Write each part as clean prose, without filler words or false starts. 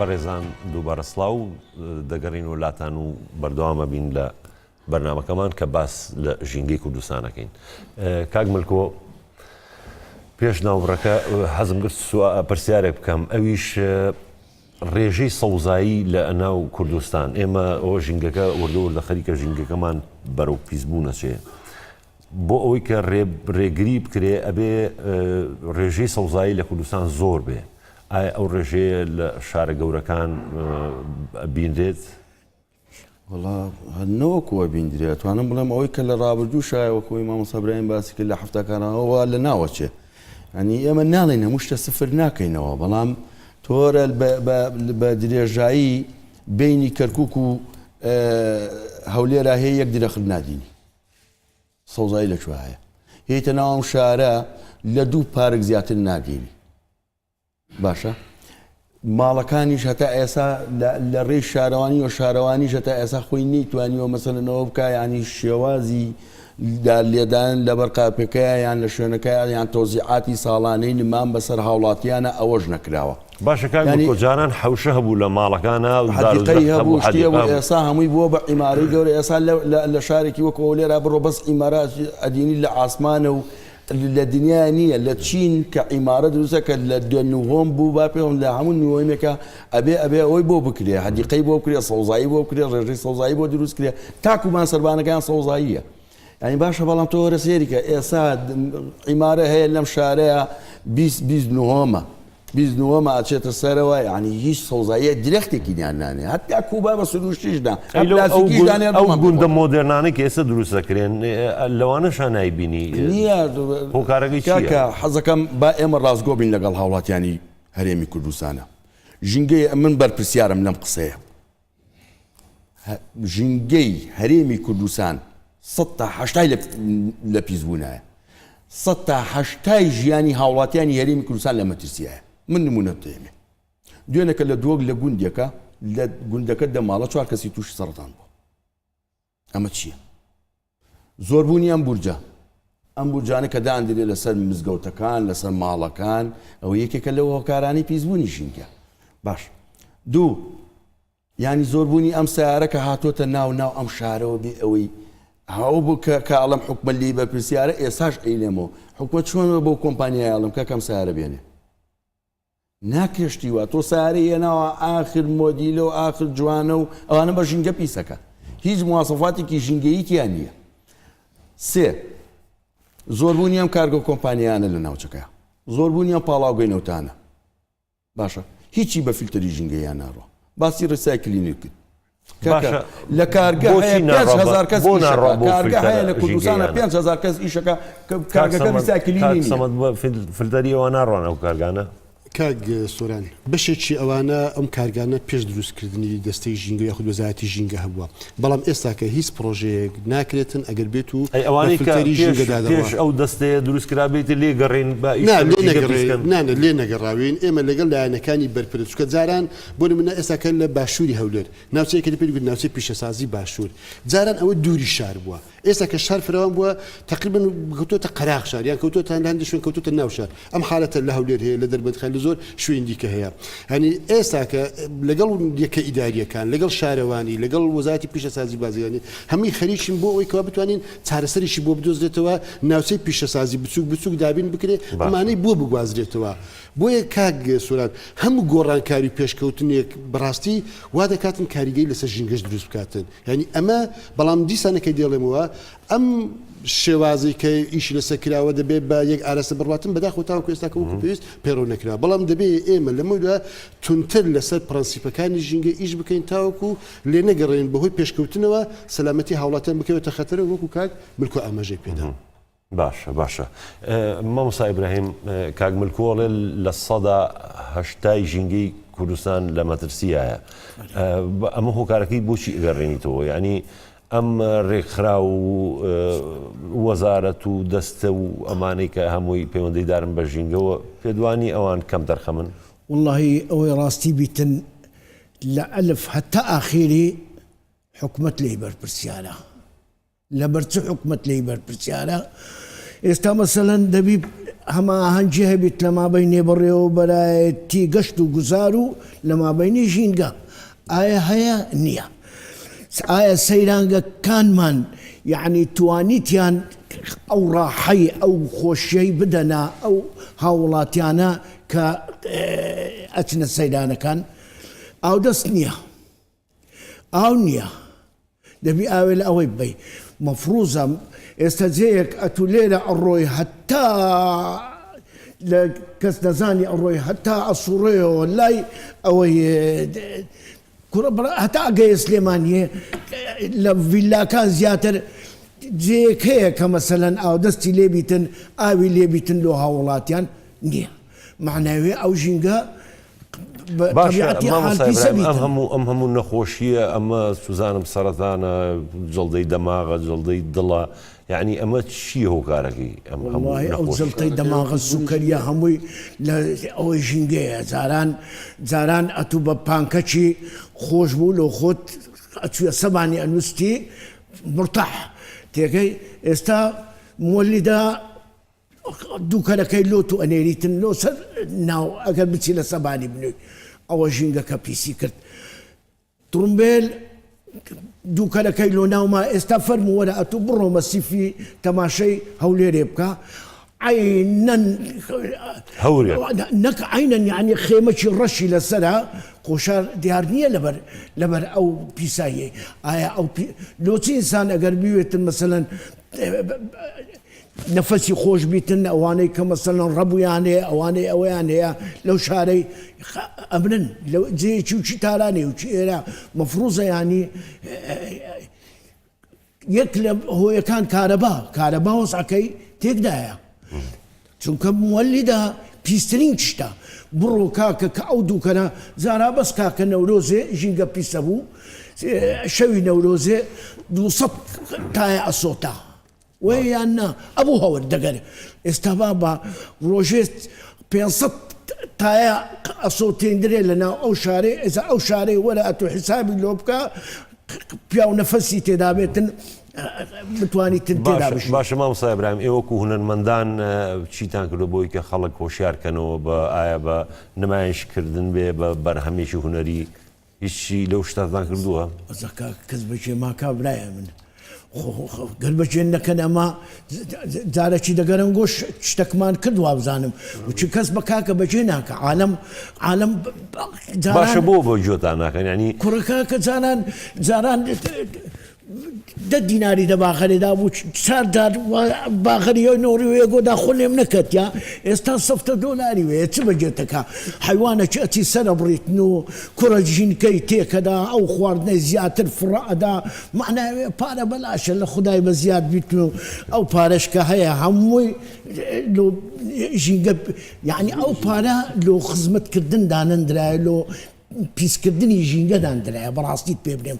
بەڕێزان دووبارە سڵاو دەگەڕین وڵاتان و بەردەوامە بین لە بەرنامەکەمان کە باس لە ژینگەی کوردستانەکەین. کاک ملکۆ پێش ناوبڕەکە حەزم کرد پرسیارێک بکەم، ئەویش ڕێژەی سەوزایی لە ناو کوردستان. ئێمە ئەوە ژینگەکە وردە خەریکە ژینگەکەمان بەرەو پیسبوونە چێ بۆ ئەوەی کە ڕێگری بکرێ ئەبێ ڕێژەی سەوزایی لە کوردستان زۆر بێ. ئایا ئەو ڕێژەیە لە شارە گەورەکان بینرێت؟ وڵا هەنەوەکووە بیندرێت توانم بڵێم ئەوەی کە لە ڕابردوو شایەوەکەوەی مامۆستا ئیبراهیم باسی کرد لە حەفتەکانەوە لە ناوەچێ، ئەنی ئێمە ناڵێن هەموو شتە سفر ناکەینەوە، بەڵام تۆرە بە درێژایی بینی کەرکووک و هەولێرا هەیە یەک درەخت نادینی سەوزایی لەکوێ هەیە، هێیتە ناو ئەم شارە لە دوو پارک زیاتر ناگەینی. باشە ماڵەکانیش هەتا ئێستا لە ڕێی شارەوانی و شارەوانیش هەتا ئێستا خۆی نەیتوانیوە مەسەلەنەوە بکە، ینی شێوازی لێدان لە بەرقاپەکەیە یان لە شوێنەکە یان تۆزیعاتی ساڵانەی نمان بەسەر هاوڵاتیانە ئەوەش نەکراوە. باشە کاک جاران حەوشە هەبوو لە ماڵەکانە حەدیقەی هەبوو شتێ بوو، ئێستا هەمووی بووە بە عیمارەی گەورە. ئێستا لە شارێکی وەکو لێرا بڕۆ بەس عیمارات ئەدینی لە ئاسمانە و لە دنیا نییە، لە چین کە عیمارە دروستەکە لە دوێنهۆم بوو با پێم لە هەموو نیوەیمێکە ئەبێ ئەوەی بۆ بکرێ، حەدیقەی بۆ بکرێ، سەوزایی بۆ بکرێ، ڕێژەی سەوزایی بۆ دروست کرێ، تاکومان سەربانەکان سەوزاییە. ینی باشە بەڵام تۆ وەرە سێریکە ئێستا عیمارە هەیە لەم شارەیە 29 ئاچێتە سەرەوە، ینی هیچ سەوزاییە درەختێکی دیان نانێ، هەتا کوبا بە سروشتیشدا ئەو گوندە مۆدرنانەی کە ئێستا دروست دەکرێن لەوانەشان نایبینی نییە هۆکارەکەی کاکە حەزەکەم با ئێمە ڕاستگۆ بین لەگەڵ هاوڵاتیانی هەرێمی کوردستانە. ژینگەی من بەرپرسیارم لەم قسەیە، ژینگەی هەرێمی کوردستان 180 لە پیسبوونایە، 180 ژیانی هاوڵاتیانی هەرێمی کوردستان لە مەترسیایە. من نمونە دێمێ دوێنێکە لە دۆک لە گوندێکە لە گوندەکە دەماڵە 4 کەسی تووشی سەرەتان بووە. ئەمە چییە؟ زۆربوونی ئەم بورجە، ئەم بورجانە کە داندرێت لەسەر مزگەوتەکان لەسەر ماڵەکان، ئەوە یەکێکە لەو هۆکارانی پیسبوونی ژینگە. باش دوو، ینی زۆربوونی ئەم سیارە کە هاتوۆتە ناو ئەم شارەوە بێ ئەوەی هاو بوو کە ئەڵم حکومە لی بەرپرسیارە ئێساش ئەیلێمەوە حکومەت چۆنەوە بۆ کۆمپانیای ئەڵم کە کەم سیارە بێنێ ناکێشتیوە، تۆ سیارە هێناوە ئاخر مۆدیلە و ئاخر جوانە و ئەوانە بە ژینگە پیسەکە، هیچ مواسەفاتێکی ژینگەییتیان نییە. سێ، زۆربوونی ئەم کارگە کۆمپانیانە لە ناوچەکە، زۆربوونی ئەم پاڵاوگەی نەوتانە. باشە هیچی بە فیلتەری ژینگەیان ناڕۆ. باسی ڕسایکلینی کرد لە کارگە 5,000 کەس کارگە هەیە لە کوردستانە 5,000 کەس ئیشەکە کارگەکە ریسایکلینی فیلتەری ئەوە ناڕوانە ئەو کارگانە. کاک سۆران بەشێکی ئەوانە ئەم کارگانە پێش دروستکردنی دەستەی ژینگە یاخود وەزارەتی ژینگە هەبووە، بەڵام ئێستا کە هیچ پرۆژەیەک ناکرێتن ئەگەر بێت و ئەوانەی پێش ئەو دەستەیە دروستکرا بێتە لێگەڕێن لێ نەگەڕاوین. ئێمە لەگەڵ لایەنەکانی بەرپرسکە جاران بۆ نمونە ئێستاکە لە باشووری هەولێر ناوچەیەکە پێ گوت ناوچەی پیشەسازی باشوور، جاران ئەوە دووری شار بووە، ئێستا کە شار فراوان بووە تقریبا کەوتۆتە قەراغ شار یان کەوتۆتە هەندێک شوێن کەوتۆتە ناو شار. ئەم حالەتە لە هەولێر هەیە، لە دەربەندخان زۆر شوێن دیکە هەیە. هەنی ئێستا کە لەگەڵ یەکە ئیداریەکان لەگەڵ شارەوانی لەگەڵ وەزارەتی پیشەسازی بازرگانی هەمووی خەریکین بۆ ئەوەی کەوا بتوانین چارەسەریشی بۆ بدۆزرێتەوە، ناوچەی پیشەسازی بچووک دابین بکرێ، ئەمانەی بۆ بگوازرێتەوە. بۆیە کاک سۆران هەموو گۆڕانکاری پێشکەوتنێک بەڕاستی وا دەکاتن کاریگەی لەسەر ژینگەش دروست بکاتن. ینی ئەمە بەڵام دیسانەکەی دێڵێمەوە ئەم شێوازی کە ئیشی لەسەر کراوە دەبێت بە یەک ئارەسە بڕاتن بەداخۆ تاوەکو ئێستاکە وەکو پێویست پەیڕەو نەکرا، بەڵام دەبێت ئێمە لەمەدا تونتر لەسەر پرەنسیپەکانی ژینگە ئیش بکەین تاوەکو لێ نەگەڕێن بەهۆی پێشکەوتنەوە سەلامەتی هاوڵاتیان بکەوێتە خەتەرە وەکو کاک ملکۆ ئاماژەی پێدا. باشە مامۆستا ئیبراهیم کاک ملکۆڵێ لە 180 ژینگەی کوردستان لە مەترسیایە، ئەمە هۆکارەکەی بۆچی ئەگەڕێنیتەوە؟ ینی ئەم ڕێکخرا و وەزارەت و دەستە و ئەمانەی کە هەمووی پەیوەندی دارن بە ژینگەوە پێدوانی ئەوان کەم دەرخەمن؟ واللهی ئەوەی ڕاستی بیتن لە ئەلف هەتا ئاخیری حکومەت لێی بەرپرسیارە، لە بەرچ حکومەت لێی بەرپرسیارە. ئێستا مەسەلەن دەبی هەما هەنجی هەبێت لە مابەینێ بڕێەوە بەلایەتی گەشت و گوزار و لە مابەینی ژینگە ئایا هەیە نییە ئایا سەیرانگەکانمان یعنی توانیتیان ئەو ڕاحەی ئەو خۆشیەی بدەنا ئەو هاوڵاتیانە کە ئەچنە سەیرانەکان ئاو دەست نییە ئاو نییە دەبی ئاوێ لە ئەوەی بی مەفروزە ئێستا جەیەک ئەتو لێرە ئەڕۆی هەتا لە کەس دەزانی ئەڕۆی هەتا ئەسوڕێەوە لای ئەوەی هەتا ئەگەیە سلێمانیە لە ڤیلاکان زیاتر جێک هەیە کە مەسەلەن ئاو دەستی لێبیتن ئاوی لێبیتن لۆ هاوڵاتیان نییە معناوێ ئەو ژینگە ئەم هەموو نەخۆشیە ئەمە سوزانم سەرەتانە جڵدەی دەماغە جڵدەی دڵە یعنی ئەمە چیە هۆکارەکەی ئەو جڵتەی دەماغە سوکەریە هەمووی لە ئەوەی ژینگەیە جاران ئەتوو بە پانکەچی خۆش بوو لە خۆت ئەچووە سەبانی ئەنووستی مرتاح تێکەی ئێستا مۆلیدا دووکەرەکەی لۆت و ئەنێریتن لۆ سەر ناو ئەگەر بچی لە سەبانی بنووی ئەوە ژینگەکە پیسی کرد ترومبێل دووکەرەکەی لۆ ناوما ئێستا فەرمو وەرە ئەتوو بڕۆ مەسیفی تەماشەی هەولێرێ بکە عینەن نەک عینەن یعنی خێمەکی ڕەشی لەسەرە خۆشار دیار نییە لەبەر ئەو پیساییە ئایا ئەو لۆچی ئینسان ئەگەر بیوێتن مەسەلەن نەفەسی خۆش بیتن ئەوانەی کە مەسەلەن ڕەبوویان هەیە ئەوانەی ئەوەیان هەیە لەو شارەی ئەمرن لەو جێیەکی و چی تارانێ و چی ئێرە مەفروزە ینی یەک لە هۆیەکان کارەبا وەسعەکەی تێکدایە چونکە مۆلیدا پیسترین شتە بڕۆ کاکە کە ئەو دووکەنە زارا بەس کاکە نەورۆزێ ژینگە پیسە بوو شەوی نەورۆزێ 200 تایە ئەسۆتا ویان نا ئەبوو هەور دەگەر ئێستا بە ڕۆژێت 500 تایە ئەسۆتێندرێ لەناو ئەو شارێ ئێستا ئەو شارەی وەرە ئەتۆ حیسابی لۆ بکە پیا و نەفەسی تێدا بێتن بتوانیتن تێدا بشی باشە مامۆستا ئیبراهیم ئێوەکو هونەرمەندان چیتان کردو بۆی کە خەڵک هۆشیارکەنەوە بە ئایا بە نمایشکردن بێ بە بەرهەمێکی هونەری هیچی لەو شتاتان کردووە کەس بچێ ماکا برایە من گەر بەجێن نەکەن ئەمە جارێکی دەگەرن گۆش شتێکمان کردووە بزانم وچی کەس بە کاکە بەجێ ناکە عالم باشە بۆ جۆتان ناکەن ینی کوڕەکە جاران 10 دیناری دەباخەرێدا بوو 4 باخەری نۆریوێ گۆدا خۆلێم نەکەت یا ئێستا $70 وێ چ بەجێتەکە حیوانەکی ئەچی سەرە بڕیتن و کوڕە ژینکەی تێکەدا ئەو خواردنەی زیاتر فڕەدا معناوێ پارە بەلاشە لە خودای بە زیاد بیت و ئەو پارەشکە هەیە هەمووی ژینگە یعنی ئەو پارە لۆ خزمەتکردن دانەندرایە لۆ پیسکردنی ژینگەدان درایە بەڕاستیت پێ بێم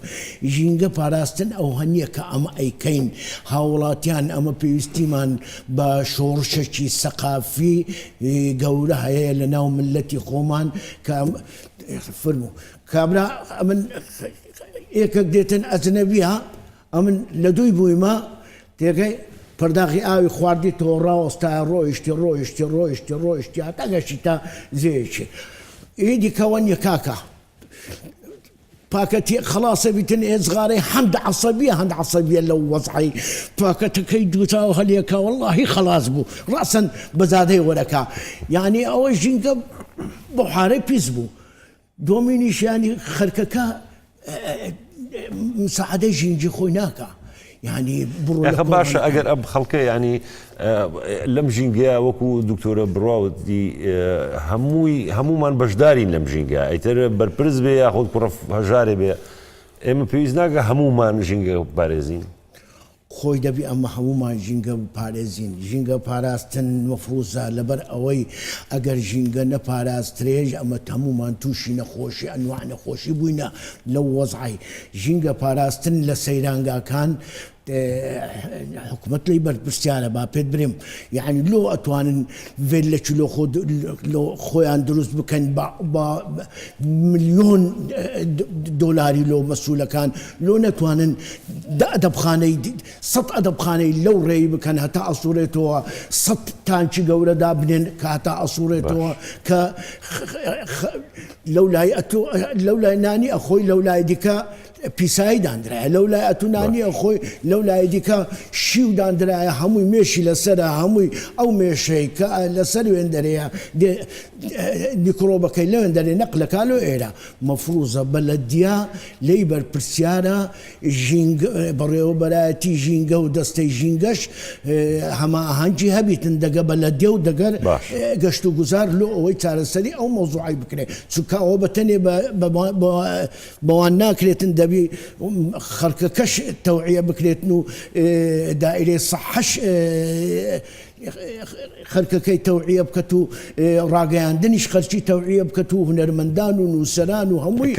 ژینگە پاراستن ئەو هەنیە کە ئەمە ئەیکەین هاوڵاتیان ئەمە پێویستیمان بە شۆڕشەکی سەقافی گەورە هەیە لە ناو ملەتی خۆمان کە فرمو کابرا ئەمن ئێکێک دێتن ئەجنەبیە ئەمن لە دووی بوویمە تێگەی پەرداخی ئاوی خواردی تۆ ڕاوەستایە ڕۆیشتی هەتاگەشتی تا زێیەکی ئیدی کەوەنیە کاکە پاکەتی خلاصە بیتن ئێزغارەی هەند عەسەبیە لەو وەزعی پاکەتەکەی دووتا و هەلێکە وەڵڵاهی خلاص بوو ڕاسەن بەزادەی وەرەکە یعنی ئەوە ژینگە بۆ حارەی پیس بوو دۆمینیش ینی خەرکەکە مساعدەی ژینگی خۆی ناکە یعنی بڕۆ باشە ئەگەر ئەم خەڵکە ینی لەم ژینگەیە وەکو دکتۆرە بڕاوتی هەمومان بەشدارین لەم ژینگە ئەیتر بەرپرس بێ یاخۆت کوڕە هەژارێ بێ ئێمە پێویست ناکە هەمومان ژینگە پارێزین خۆی دەبی ئەمە هەمومان ژینگە پارێزین ژینگە پاراستن مەفروزە لەبەر ئەوەی ئەگەر ژینگە نەپاراسترێژ ئەمە هەمومان تووشی نەخۆشی ئەنواع نەخۆشی بووینە لەو وەزعی ژینگە پاراستن لە سەیرانگاکان حکومت لی بەرپرسیانە با پێت برێم یعنی لۆ ئەتوانن ڤێلەکی لۆ خۆیان دروست بکەن بە ملیۆن دۆلاری لۆ مەسوولەکان لۆ نەتوانن ئەدەبخانەی 100 ئەدەبخانەی لەو ڕێی بکەن هەتا ئەسوورێتەوە 100 تانکی گەورەدا بنێن کە هەتا ئەسوورێتەوە کە لەو لای نانی ئەخۆی لەو لای دیکە پیسایی دانرایە لەو لای ئەتونانی ئەخۆی لەو لای دیکە شیو دانرایە هەمووی مێشی لەسرە هەمووی ئەو مێشەی کە لەسەر وێندەرەیە میکرۆبەکەی لە وێندەرێ نەقلەکە لۆ ئێرە مەفروزە بەلەدیا لی بەرپرسیارە بەڕێوەبەرایەتی ژینگە و دەستەی ژینگەش هەما ئاهەنگی هەبیتن دەگە بەلەدیا و دەگەر گەشت و گوزار لۆ ئەوەی چارەسەری ئەو مۆزوعی بکرێت چونکە ئەوە بەتەنێ بەوان ناکرێتن دەبی خەڵکەکەش تەوعیە بکرێتن و دائیرەی سەحەش خەرکەکەی تەوعیە بکەت و ڕاگەیاندنیش خەرکی تەوعیە بکەت و هونەرمەندان و نووسەران و هەمووی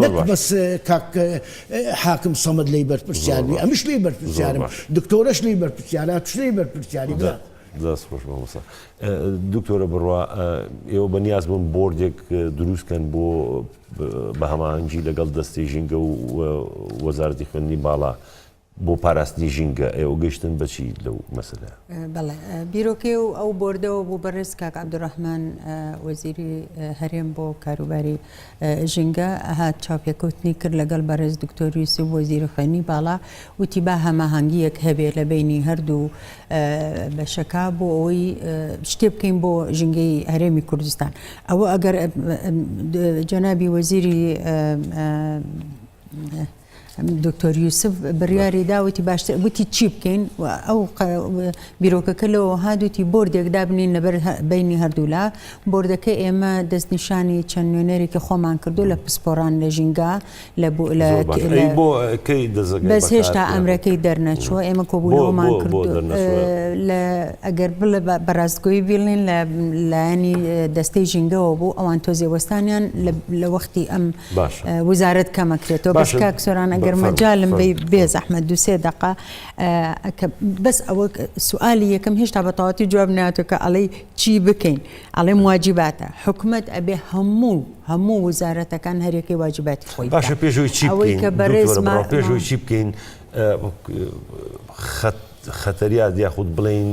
نەک بەس کاک حاکم سەمەد لی بەرپرسیاری ئەمش لی بەرپرسیارم دکتۆرەش لی بەرپرسیارە توش لی بەرپرسیاری دەست خۆش بەمەسا دکتۆرە بڕوا ئێوە بەنیاز بوون بۆردێک دروستکەن بۆ بە هەماهەنگی لەگەڵ دەستی ژینگە و وەزارەتی خوێندنی باڵا بۆ پاراستنی ژینگە ئێوە گەیشتن بەچی لەو مەسەلە بەڵێ بیرۆکێ و ئەو بۆردەوە بۆ بەڕێز کاک عەبدوڕەحمان وەزیری هەرێم بۆ کاروباری ژینگە هات چاوپێکەوتنی کرد لەگەڵ بەڕێز دکتۆر یوسف وەزیری خوێندنی باڵا وتی با هەماهەنگیەک هەبێ لە بینی هەردوو بەشەکە بۆ ئەوەی شتێ بکەین بۆ ژینگەی هەرێمی کوردستان ئەوە ئەگەر جەنابی وەزیری دکتۆر یوسف بڕیاری داوەتی باشتر وتی چی بکەین ئەو بیرۆکەکە لەوە هادوتی بۆردێک دابنین لەبەر بینی هەردوولا بۆردەکە ئێمە دەستنیشانی چەند نوێنەرێکی خۆمان کردو لە پسپۆڕان لە ژینگا بەس هێشتا ئەمرەکەی دەرنەچوە ئێمە کۆبوونەوەمان کردو ئەگەر بڵێ بەڕاستگۆیی بیڵێن لایەنی دەستەی ژینگەوە بوو ئەوان تۆزێ وەستانیان لە وەختی ئەم وزارەت کەمەکرێتەوە بەس کاک سۆران ئەگەر مەجالم بێ زەحمەت دووسێ دەقا بەس ئەوە سوئالی یەکەم هێشتا بە تەواوەتی جواب ناتوە کە ئەڵێ چی بکەین ئەڵێم واجباتە حکومەت ئەبێ هەموو وزارەتەکان هەرێکی واجباتی خۆی باشە پێشەوەی چی بکەین پێشەوەی چی بکەین خەتەریات یاخود بڵێن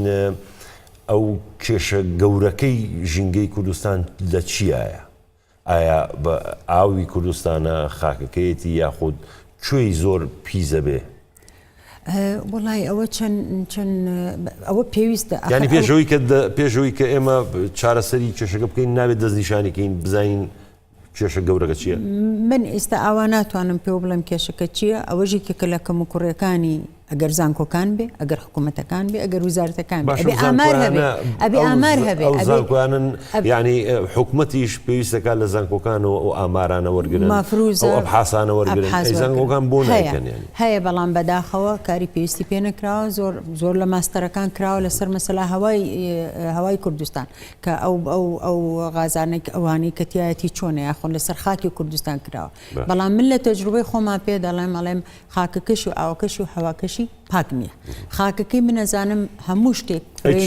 ئەو کێشە گەورەکەی ژینگەی کوردستان لە چیایە ئایا بە ئاوی کوردستانە خاکەکەیەتی یاخود کوێی زۆر پیزە بێ وڵای ئەوە چەند ئەوە پێویستە ینی پێشەوەی کە ئێمە چارەسەری کێشەکە بکەین نابێت دەستنیشانیکەین بزانین کێشە گەورەکە چییە؟ من ئێستا ئاوا ناتوانم پێ بڵێم کێشەکە چییە ئەوەژی کە لە کەم و کوڕەکانی ئەگەر زانکۆکان بێ ئەگەر حکوومەتەکان بێ ئەگەر وزارەتەکان بێ ئەبێ ئامار هەبێ ئەو زانکۆیانن ینی حکوومەتیش پێویستەکە لە زانکۆکان و ئامارانە وەرگرن مافروزە ئەبحاسانە وەرگرن زانکۆکان بۆ نایکەن هەیە بەڵام بەداخەوە کاری پێویستی پێ نەکراوە زۆر لە ماستەرەکان کراوە لەسەر مەسەلا هەوای کوردستان کە ئەو غازانێک ئەوانەی کەتیایەتی چۆنە یاخۆن لەسەر خاکی کوردستان کراوە بەڵام من لە تەجروبەی خۆمان پێ دەڵێم خاکەکەش و ئاوەکەش و هەواکەشی پاک نییە خاکەکەی منەزانم هەموو شتێک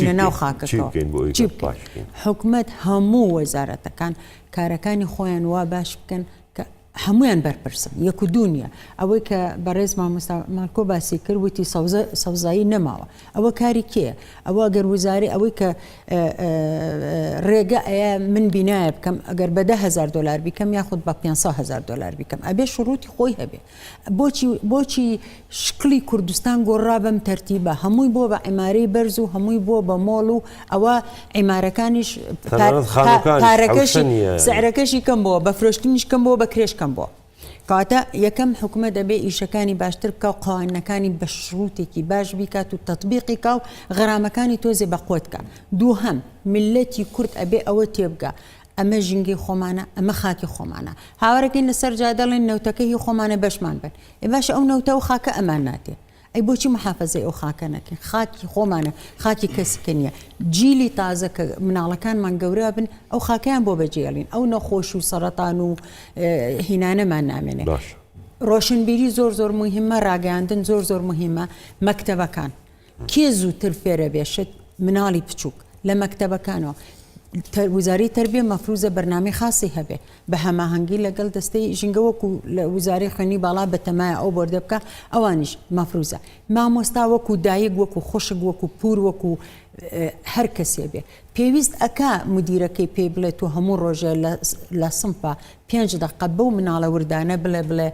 لە ناو خاکەکەەوە حکومەت هەموو وەزارەتەکان کارەکانی خۆیان وا باش بکەن کە هەمویان بەرپرسن یەک و دوونیە ئەوەی کە بەڕێز مامۆستا مالکۆ باسی کرد وتی سەوزایی نەماوە ئەوە کاری کێیە ئەوە گەر وزاری ئەوەی کە ڕێگە ئەیە من بینایە بکەم ئەگەر بە $10,000 بیکەم یاخود بە $500,000 بیکەم ئەبێ شروعی خۆی هەبێ بۆچی شکلی کوردستان گۆڕا بەم تەرتیبە هەمووی بۆ بە عیمارەی بەرز و هەمووی بۆ بە مۆڵ و ئەوە عیمارەکانیش سعرەکەشی کەم بۆ بە فرۆشتنیش کەم بۆ بە کرێش کەم بۆ کاتە یەکەم حکومەت دەبێ ئیشەکانی باشتر بکە و قوانینەکانی بە شروتێکی باش بیکات و تەطبیقی کا و غەرامەکانی تۆزێ بەخۆتکە دووهەم ملەتی کورد ئەبێ ئەوە تێبگە ئەمە ژینگەی خۆمانە ئەمە خاکی خۆمانە هاوارەکەین لەسەر جا دەڵێن نەوتەکەی خۆمانە بەشمان بن باش ئەو نەوتە و خاکە ئەمان ناتێ ئەی بۆچی محافەزەی ئەو خاکە نەکەین خاکی خۆمانە خاکی کەسکە نییە جیلی تازە کە مناڵەکانمان گەورە بن ئەو خاکەیان بۆ بەجێڵین ئەو نەخۆش و سەرەتان و هینانەمان نامێنێ ڕۆشنبیری زۆر مهمە، ڕاگەاندن زۆر مهمە. مەکتەبەکان کێ زووتر فێرە بێشت مناڵی بچووک لە مەکتەبەکانەوە. وزاری تربیە مەفروزە بەرنامەی خاصی هەبێ بە هەماهەنگی لەگەڵ دەستەی ژینگە وەکو لە وزاری خوێنی باڵا بەتەمایە ئەو بۆردە بکە، ئەوانیش مەفروزە. مامۆستا وەکو دایک وەکو خوشک وەکو پور وەکو هەر کەسێ بێ پێویست ئەکا مدیرەکەی پێ بڵێت و هەموو ڕۆژە لە سمپە 5 دقە بەو مناڵە وردانە بڵێ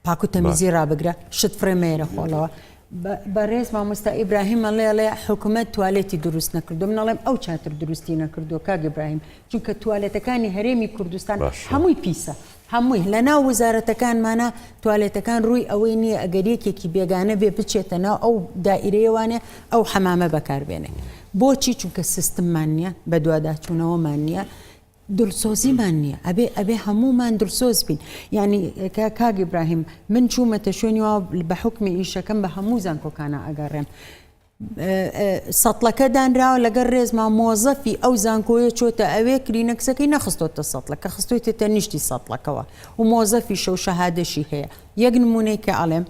پاک و تەمیزی ڕابگرە شت فرێمەیەرە خۆڵەوە. بەڕێز مامۆستا ئیبراهیم ئەڵێ حکوومەت توالێتی دروست نەکردو، منەڵێم ئەو چاتر دروستی نەکردو کاک ئیبراهیم، چونکە توالێتەکانی هەرێمی کوردستان هەمووی پیسە، هەمووی لە ناو وزارەتەکانمانە توالێتەکان ڕووی ئەوەی نییە ئەگەر یەکێکی بێگانە بێ بچێتە ناو ئەو دائیرەیەوانێ ئەو حەمامە بەکاربێنێ. بۆچی؟ چونکە سیستممان نییە، بە دوواداچوونەوەمان نییە، دڵسۆزیمان نییە، ئەبێ هەمومان دڵسۆز بین. یعنی کاک ئیبراهیم من چوومەتە شوێنیەوە بە حکمی ئیشەکەم بە هەموو زانکۆکانە ئەگەڕێم. سەتڵەکە دانراوە لەگەر ڕێزما مۆزەفی ئەو زانکۆیە چۆتە ئەوێ کرینەکسەکەی نەخستۆتە سەتڵەکە خستۆیتێتە نیشتی سەتڵەکەەوە و مۆزەفی شەو شەهادەشی هەیە. یەک نمونەی کە ئەڵێم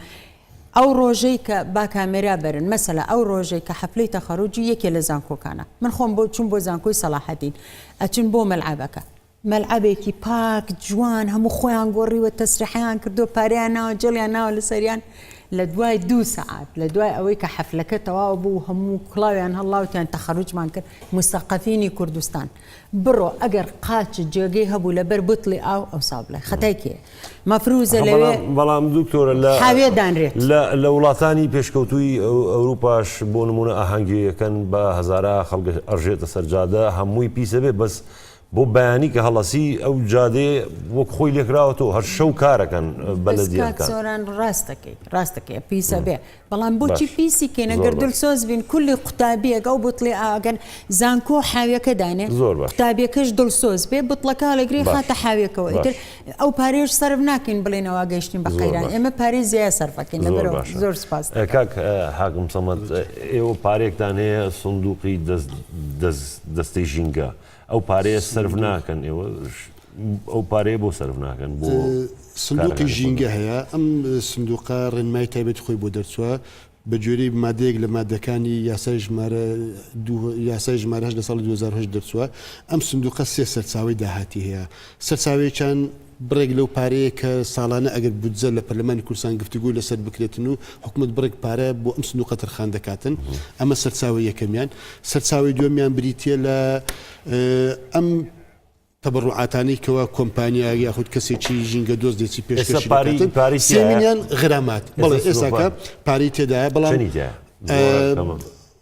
ئەو ڕۆژەی کە با کامێرا بەرن مەسەلا ئەو ڕۆژەی کە حەفلەی تەخەڕوجی یەکێ لە زانکۆکانە من خۆم بۆ چوون بۆ زانکۆی سەلاحەدین ئەچن بۆ مەلعەبەکە، مەلعەبێکی پاک جوان هەموو خۆیان گۆڕیوە تەسریحیان کردو پارەیان ناوە جڵیان ناوە لەسەریان. لە دوای 2 سەعات لە دوای ئەوەی کە حەفلەکە تەواو بوو هەموو کڵاویان هەڵاوتیان تەخەڕوجمان کرد مستەقەفینی کوردستان بڕۆ ئەگەر قاچ جێگەی هەبوو لەبەر بوتڵی ئەو سابڵێ خەتای کێ مەفروزە لەوێ. بەڵام دکتۆرە حاوێ دانرێت لە وڵاتانی پێشکەوتووی ئەوروپاش بۆ نمونە ئاهەنگیەکەن بە هەزارە خەڵک ئەڕژێتە سەرجادە هەمووی پیسە بێ بەس بۆ بەیانی کە هەڵەسی ئەو جادێ وەک خۆی لێکراوەتەوە هەر شەو کارەکەن بەلەدیەکان. سۆران ڕاستەکەی پیسە بێ، بەڵام بۆچی پیسی کێنە گەر دڵسۆز بین کولی قوتابیەک ئەو بوتڵی ئاگەن زانکۆ حاویەکە دانێ قوتابیەکەش دڵسۆز بێ بوتڵەکە لەگری خاتە حاویەکەەوە ئیتر ئەو پارێش سەرف ناکەین بڵێنەوە گەیشتین بە قەیران ئێمە پارێ زیای سەرفەکەین لەبەرەوە. زۆر سپاس. کاک حاکم سەمەد ئێوە پارێکتان هەیە سندوقی دەستەی ژینگە ئەو پارەیە سەرف ناکەن، ئێوە ئەو پارەیە بۆ سەرف ناکەن بۆ سندوقی ژینگە هەیە. ئەم سندوقە ڕێنمای تایبەت خۆی بۆ دەرچووە بە جۆرەی مادەیەک لە مادەکانی یاسای ژمارە 8 لە ساڵی 2008 دەرچووە. ئەم سندوقە 3 سەرچاوی داهاتی هەیە. سەرچاویەکان بڕێک لەو پارەیە کە ساڵانە ئەگەر بودجە لە پەرلەمانی کوردستان گفتوگۆ لەسەر بکرێتن و حکوومەت بڕێک پارە بۆ ئەم سندوقە تەرخان دەکاتن. ئەمە سەرچاوی یەکەمیان. سەرچاوی دووەمیان بریتە لە ئەم تەبڕوعاتانەی کەوا کۆمپانیا یاخود کەسێکی ژینگە دۆست دێتی پێشکەشی دەکاتن. سێمینیان غرامات بەڵێ ئێساکە پارەی تێدایە بەڵام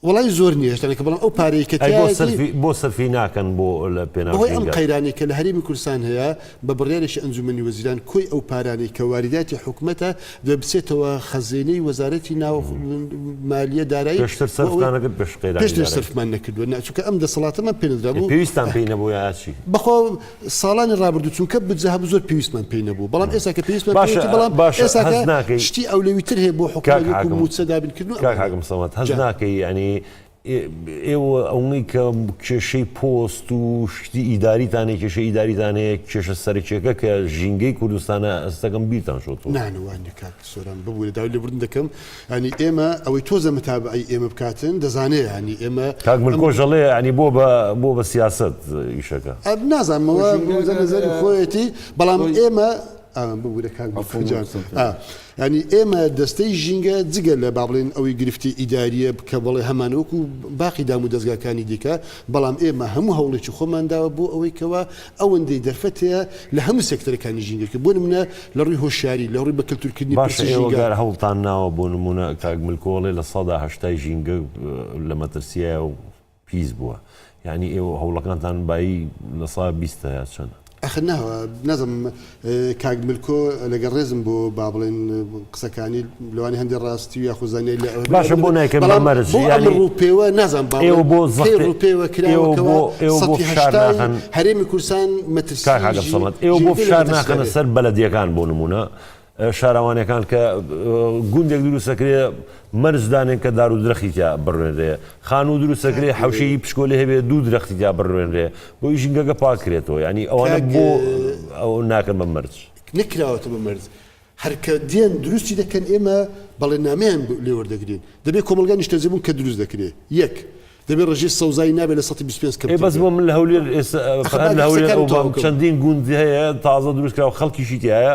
وڵای زۆر نییە شتانێکە بەڵام ئەو پارەی کە بۆ سەرفی ناکەن بۆ لە پێناوی ئەم قەیرانی کە لە هەرێمی کوردستان هەیە بە بڕیارێکی ئەنجومەنی وەزیران کۆی ئەو پارانەی کە واریداتی حکوومەتە دەبێت بچێتەوە خەزینەی وەزارەتی ناو مالیە دارایی پێشتر سەرفکانەکەت پێشتر سەرفمان نەکردووە چونکە ئەم دەسەڵاتەمان پێ نەدرا بوو پێویستان پێی نەبوو یاچی بەخۆ ساڵانی ڕابردوو چونکە بجە هەبوو زۆر پێویستمان پێی نەبوو بەڵام ئێستا کە پێویستمان بەڵام ئێستا شتی ئەولەویتر هەیە بۆ حکوومەت موچە دابینکردن. کاک حاکم سەمەد هەز ناکەی ینی ئێوە ئەوەی کە کێشەی پۆست و شتی ئیداریتانێ کێشە ئیداریتانەیە کێشە سەرچێکە کە ژینگەی کوردستانە ئەستەکەم بیرتان شۆت نانوانە کاک سۆران ببوو لە داوای لێبوردن دەکەم ینی ئێمە ئەوەی تۆزە متابعی ئێمە بکاتن دەزانێ ینی ئێمە کاک ملکۆژەڵێ ینی بۆ بە سیاست ئیشەکە نازانمەوە نظری خۆیەتی بەڵام ئێمە ببوورە کاک ینی ئێمە دەستەی ژینگە جگە لە با بڵێن ئەوەی گرفتی ئیداریە کە بڵێ هەمانەوەکو باقی دام و دەستگاکانی دیکە بەڵام ئێمە هەموو هەوڵێکی خۆمانداوە بۆ ئەوەی کەوە ئەوەندەی دەرفەتەیە لە هەموو سێکتەرەکانی ژینگەکە بۆ نمونە لە ڕووی هۆشیاری لە ڕووی بە کەلتورکردنی باشگار هەوڵتان ناوە بۆ نمونە کاک ملکۆڵێ لە 180 ژینگە لە مەترسیە و پیس بووە یعنی ئێوە هەوڵەکانتان بایی لە 120 یا چەند ئەخر ناوە نەزم کاک ملکۆ لەگەڵ ڕێزم بۆ با بڵێن قسەکانی لەوانی هەندێک ڕاستی و یاخوزانەی لە باشە بۆ نایکەم بەمەرج ڕووپێوە نازان ئێوە بۆ ڕووپێوە کراوەکەوە هەرێمی کوردستان مەترسی ئێوە بۆ فشار ناخەنە سەر بەلەدیەکان بۆ نمونە شارەوانەکان کە گوندێک دروستەکرێ مەرجدانێن کە دار و درەختیتیا بڕوێنرێ خان و دروستەکرێ حەوشەی پشکۆلی هەبێ دوو درەختیتیا بڕوێنرێ بۆی ژینگەکە پاکرێتەوە ینی ئەوانە بۆ ئەو ناکەن بە مەرج نکراوەتە بە مەرج هەرکە دێن دروستی دەکەن ئێمە بەڵێنامەیان لێ وەردەگرین دەبێت کۆمەلگا نیشتەجێبوون کە دروست دەکرێت یەک دەبێت ڕژێ سەوزایی نابێت لە 125 کە بەس بۆ من لە هەولێر چەندین گوندی هەیە تازە دروستکرا و خەڵکیشیتی هەیە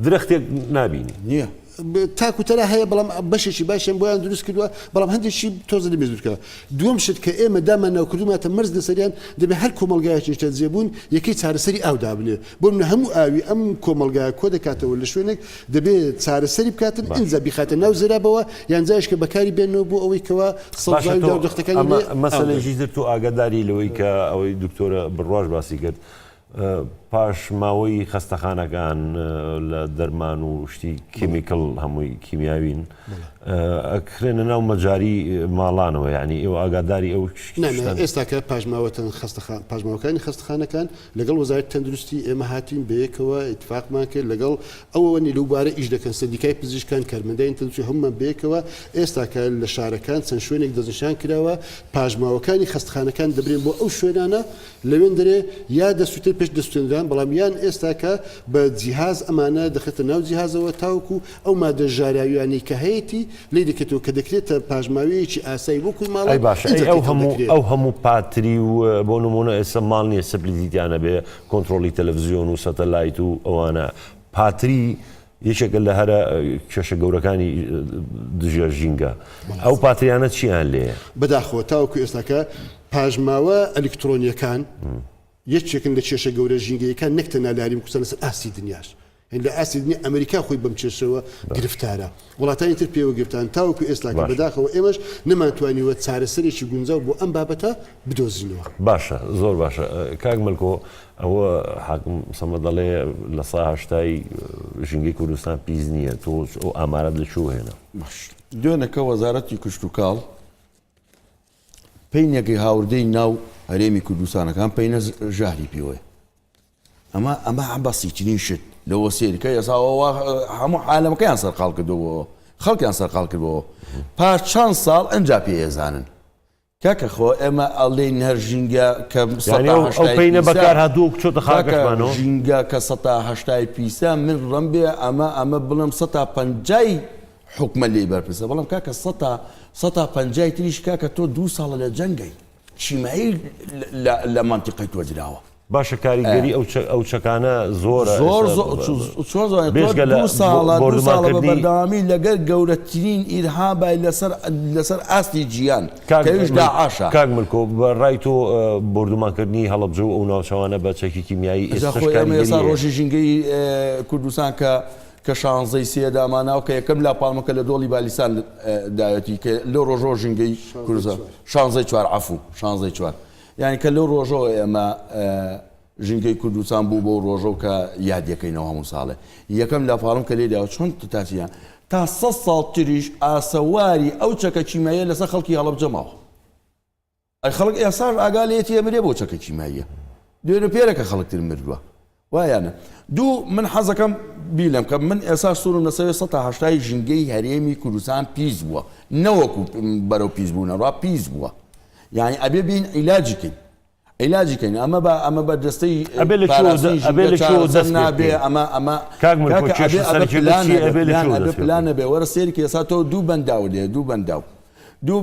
درەختێک نبینی نییە تاکوتەرا هەیە بەڵام بەشێکی باشیان بۆیان دروست کردووە بەڵام هەندێکی تۆزە دەبێت دوورکەوە دووەم شت کە ئێمە دامان ناوکردوماتە مەرز لەسەریان دەبێت هەر کۆمەلگایەکی نیشتەجێبوون یەکەی چارەسەری ئاو دابنێ بۆ منە هەموو ئاوی ئەم کۆمەلگایە کۆ دەکاتەوە لە شوێنێک دەبێت چارەسەری بکاتن ئینجا بیخاتە ناو زرابەوە یان جایش کە بەکاری بێنەوە بۆ ئەوەی کەوا سەوزاوی دەختەکانی مەسەلەیەکی تر تۆ ئاگاداری لەوەی کە ئەوەی دکتۆرە بڕواژ باسی کرد پاش ماوەی خەستەخانەکان لە دەرمان و شتی کیمیکل هەمووی کیمیاوین ئەکرێنە ناو مەجاری ماڵانەوە یعنی ئێوە ئاگاداری ئەو ئێستاکە پاژماوەتەن پاژماوەکانی خەستەخانەکان لەگەڵ وەزارەتی تەندروستی ئێمە هاتین بەیەکەوە ئیتفاقمان کرد لەگەڵ ئەوەنی لەوبارە ئیش دەکەن سەندیکای پزیشکان کارمەندایان تەندروستی هەمومان بەیەکەوە ئێستاکە لە شارەکان چەند شوێنێک دەستنیشان کراوە پاژماوەکانی خەستەخانەکان دەبرێن بۆ ئەو شوێنانە لەوێن دەرێ یا دەسووتێت پێش دەستێنران بەڵام یان ئێستاکە بە جیهاز ئەمانە دەخێتە ناو جیهازەوە تاوکو ئەو مادە ژاراویانی کە هەیەی لی دەکێتەوە کە دەکرێتە پاژماوەیەکی ئاسایی بۆکوی ماڵی باش ئەو هەموو پاتری و بۆ نمونە ئێستا ماڵ نییە سپلیتیانە بێ کۆنتترۆلی تەلەڤزیۆن و سەتەلایت و ئەوانە پاتری یەکێکە لە هەرە کێشە گەورەکانی دژە ژینگە ئەو پاتریانە چیان لێ بەداخەوە تاوەکو ئێستاکە پاژماوە ئەلکترۆنیەکان یەکێکن لە کێشە گەورە ژینگەیەکان نەکتەنا لاریم کوسە لەسەر ئاسی دنیاش لە ئاسیدنی ئەمریکا خۆی بەم چێشەوە گرفتارە وڵاتانی تر پێوە گرفتان تاوەکو ئێستاکە بەداخەوە ئێمەش نەماتوانیوە چارەسەرێکی گونجاو بۆ ئەم بابەتە بدۆزینەوە باشە زۆر باشە کاک مەلکۆ ئەوە حاکم سەمە دەڵێ لە ساهشتای ژینگەی کوردستان پیس نییە تۆ ئەو ئامارەت لەکوێ هێنا دوێنەکە وەزارەتی کشت و کاڵ پەینێکی هاوردەی ناو هەرێمی کوردستانەکان پەینە ژاهری پێوەیە ئەمە بەسیچنین شت لەوە سێریکە ئێساەوە هەموو عالەمەکەیان سەرقاڵ کردەوە خەڵکیان سەرقاڵ کردەوە پاش چەند ساڵ ئەنجا پێێزانن کاکە خۆ ئێمە ئەڵێن هەر ژینگە کە پەینە بەکار هاتووە چۆتە خاکەشمانەوە ژینگە کە 180 پیسە من ڕەم بێ ئەمە بڵم 150 حکومە لێ بەرپرسە بەڵام کاکە 150 تریش کاکە تۆ 2 ساڵە لە جەنگەی چیمایی لە مانتیقەی تۆ دراوە باشە کاریگەری ئەو چەکانە زۆرە دو ساڵە بەردەوامی لەگەر گەورەترین ئیرهابای لەسەر ئاستی گیان کەویش داعاشە کاک ملکۆ بەڕای تۆ بردومانکردنی هەڵەبجە و ئەو ناوچەوانە بە چەکی کیمیایی ئێستا ڕۆژی ژینگەی کوردستان کە شانزەی سێداماناو کە یەکەم لاپاڵمەکە لە دۆڵی بالیسان داەتی کە لە ڕۆژۆ ژینگەی کوردستان شانزەی چوار عەفو شانزەی چوار یعنی کە لەو ڕۆژەوە ئێمە ژینگەی کوردستان بوو بۆ ڕۆژەو کە یادەکەینەوە هەموو ساڵێ یەکەم لاپاڵم کە لێداوە چۆن تاسییان تا 100 ساڵ تریش ئاسەواری ئەو چەکە چیمایە لەسەر خەڵکی هەڵەبجەماوە خەڵک ئێساش ئاگالێتی ئەمرێ بۆ چەکە چیماییە دوێنە پێرەکە خەڵکتر مردووە وایانە دوو من حەزەکەم بیلم کە من ئێسا سوورم لەسەر 180 ژینگەی هەرێمی کوردستان پیس بووە نەوەکو بەرەو پیس بوونەڕوا پیس بووە یعنی ئەبێ بین عیلاجیکەین ئەمە بە دەستەی نابێ ئەمە پلانە بێ وەرە سێری ئێسا تۆ دوو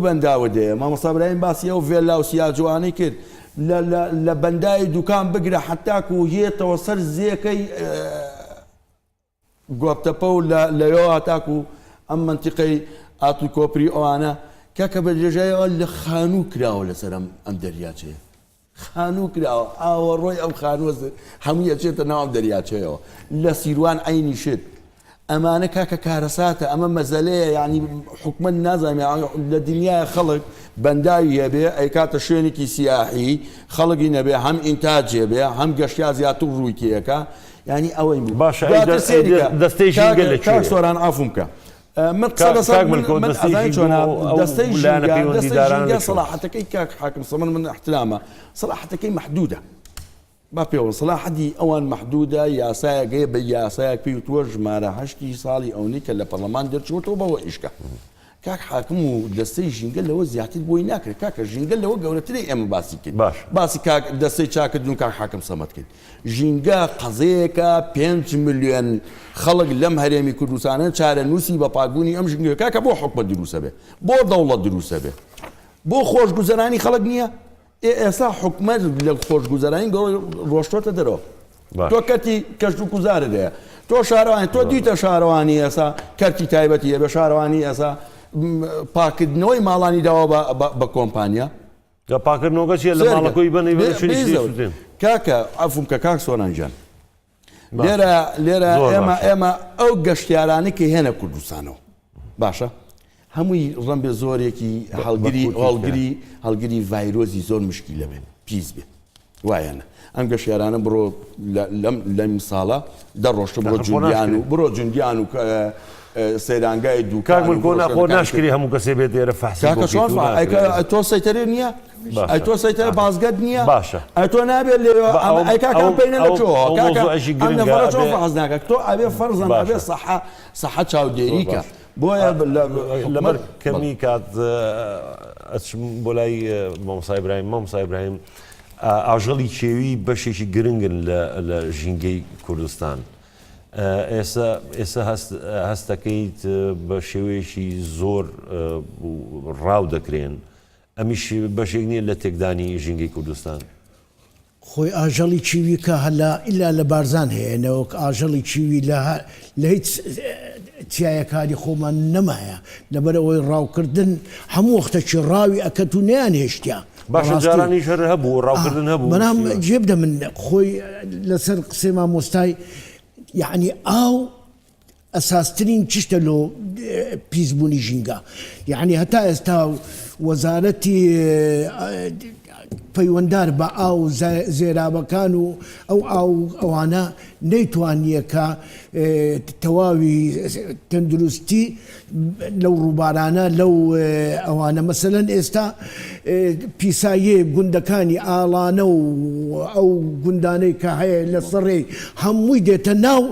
بەنداوە دێ مامۆستا برایم باسی ئەو ڤێلا و سیا جوانەی کرد لە بەندای دوکان بگرە حتاکو و هێتەوە سەر زیەکەی گۆپتەپە و لەوێ هاتاکو ئەم منتیقەی ئاتوی کۆپری ئەوانە کاکە بە درێژایەوە لە خانوو کراوە لەسەر ئەم دەریاچەیە خانوو کراوە ئاوەڕۆی ئەم خانووە هەموو یەچێتە ناو ئەم دەریاچەیەوە لە سیروان عینی شت ئەمانە کاکە کارەساتە ئەمە مەزەلەیە یعنی حکومت نازانێ لە دنیای خەڵک بەنداوی هەبێ ئەیکاتە شوێنێکی سیاحی خەڵکی نەبێ هەم ئینتاجێ بێ هەم گەشتیا زیاتر ڕوویکەیەەکە ینی ئەوەی بوو باشە دەستەی سۆران ئافم کە من دەستەی ژینگە سەلاحەتەکەی کاک حاکم سەمەن من احترامە سەلاحەتەکەی محدودە با پێوە سەلاحەتی ئەوان محدودە یاسایەکەی بە یاسایەک پێی تووە ژمارە 8 ساڵی ئەوەی کە لە پەرلەمان دەرچوتەوە بەوە ئیشکە کاک حاکم و دەستەی ژینگە لەوە زیاتر بۆی ناکرێت کاکە ژینگە لەوە گەورەتری ئێمە باسی کرد باسی دەستەی چاکردون کاک حاکم سەمەد کرد ژینگە قەزەیەکە 5 ملیۆن خەڵک لەم هەرێمی کوردستانە چارەنووسی بە پاکبوونی ئەم ژینگە کاکە بۆ حکومەت دروستە بێ بۆ دەوڵەت دروستە بێ بۆ خۆشگوزەرانی خەڵک نییە ئێستا حکومەت لە خۆشگوزەرانی ڕۆشتۆتە دەرەوە تۆ کەتی کەشت و کوزارە دەیە تۆ شارەوانی تۆ دیتە شارەوانی ئێستا کەرتی تایبەتیە بە شارەوانی ئێستا پاکردنەوەی ماڵانی داوا بە کۆمپانیا پاکردنەوەگە چیە لە ماڵەکەی بنێ کاکە ئەفم کە کاک سۆرانجان لێرە ئێمە ئەو گەشتیارانی کە هێنە کوردستانەوە باشە هەمووی ڕەم بێ زۆرێکی هەڵگری ڤایرۆزی زۆر مشکیلە بێ پیس بێ وایەنە ئەم گەشتیارانە بڕۆ لەم ساڵە دەڕۆشتە بڕۆ جوندیان و سەیرانگای دووکان خۆ ناشکری هەموو کەسێ بێت ئێرە تۆ سەیتەرێ نییە تۆ سەیتەرە بازگەت نییە باشە تۆ نابێت ئەیکاکان پێینە لەچۆ تۆ ئەبێ فەرزان ئەبێ سەحە چاودێریکە بۆیە لەبەر کەمی کات ئەچم بۆ لای مامۆستا ئیبراهیم ئاژەڵی کێوی بەشێکی گرنگن لە ژینگەی کوردستان ئێستا هەستەکەیت بە شێوەیەکی زۆر ڕاو دەکرێن ئەمیش بەشێک نییە لە تێکدانی ژینگەی کوردستان خۆی ئاژەڵی چیوی کە هەلا ئیلا لە بارزان هەیەنەوە ئاژەڵی چیوی لە هیچ تایەکاری خۆمان نەمایە لەبەرەوەی ڕاوکردن هەموو وەختێکی ڕاوی ئەکەت و نەیان هێشتیا باشە جارانی شەر هەبوو ڕاوکردن هەبوو بەنام جێبدە من خۆی لەسەر قسەی مامۆستای یعنی ئاو ئەساسترین چشتە لۆ پیسبوونی ژینگە یعنی هەتا ئێستا وەزارەتی پەیوەنددار بە ئاو زێرابەکان و ئەوانە نەیتوانیە کە تەواوی تەندروستی لەو ڕووبارانە لەو ئەوانە مەسەلەن ئێستا پیساییە گوندەکانی ئاڵانە و ئەو گوندانەی کە هەیە لە سەڕێ هەمووی دێتە ناو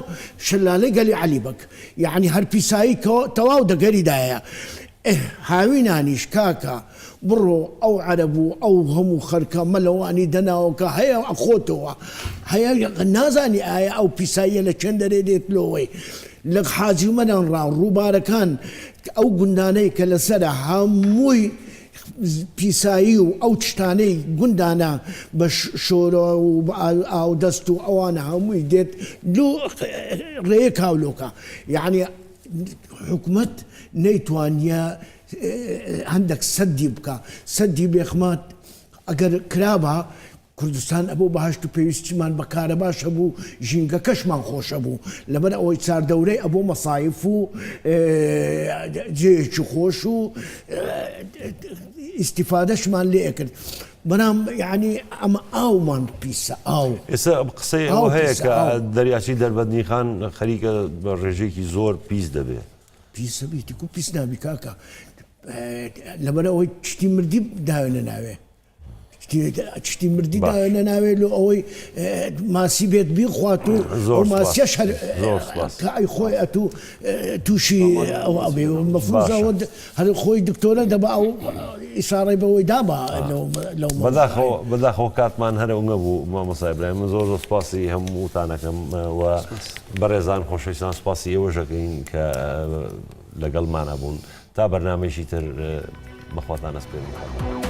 شلالەی گەلی عەلیبەک یعنی هەر پیسایی تەواو دەگەریدایە هاوینانیش کاکە بڕۆ ئەو عەرەب و ئەو هەموو خەرکە مەلەوانی دەناوەکە هەیە ئەخۆتەوە هەیە نازانی ئایا ئەو پیساییە لە چەند دەرێ دێت لۆوەی لە حاجیمەدان ڕاو ڕووبارەکان ئەو گوندانەی کە لەسەرە هەمووی پیسایی و ئەو تشتانەی گوندانە بە شۆرە و ئاودەست و ئەوانە هەمووی دێت ڕێیە کاولۆکە یعنی حکومەت نەیتوانیە هەندێک سەدی بکە سەدی بێخمات ئەگەر کرابە کوردستان ئەبوو بەهشت و پێویستیمان بە کارە باشە بوو ژینگە کەشمان خۆشە بوو لەبەر ئەوەی چاردەورەی ئەبوو مەسایف و جێیەکی خۆش و ئیسیفادەشمان لێ کرد بەنام یعنی ئەمە ئاومان پیسە ئاو ئێستا قسەی ئەوە هەیە کە دەریاچی دەربەدنی خان خەریکە بە ڕێژێکی زۆر پیس دەبێت پیسە بیتی و پیس نابی کاکە لەبەرەوەی چتی مردی داوێنە ناوێ چتی مردی داوێنە ناوێت لە ئەوەی ماسی بێت بیخوات و ئەو ماسیەش ئەی خۆی ئەتو تووشی ئەوێ مەفروزەوە هەر خۆی دکتۆرە دەبا ئەو ئیشارەی بەوەی دابا بەداخەوە کاتمان هەرەوە بوو مامۆستا ئیبراهیم زۆر سوپاسی هەمووتانەکەم و بەڕێزان خۆشەویستان سوپاسی ئێوەشەکەین کە لەگەڵمانە بوون تا بەرنامەیەکی تر بەخواتان ئەسپێرم.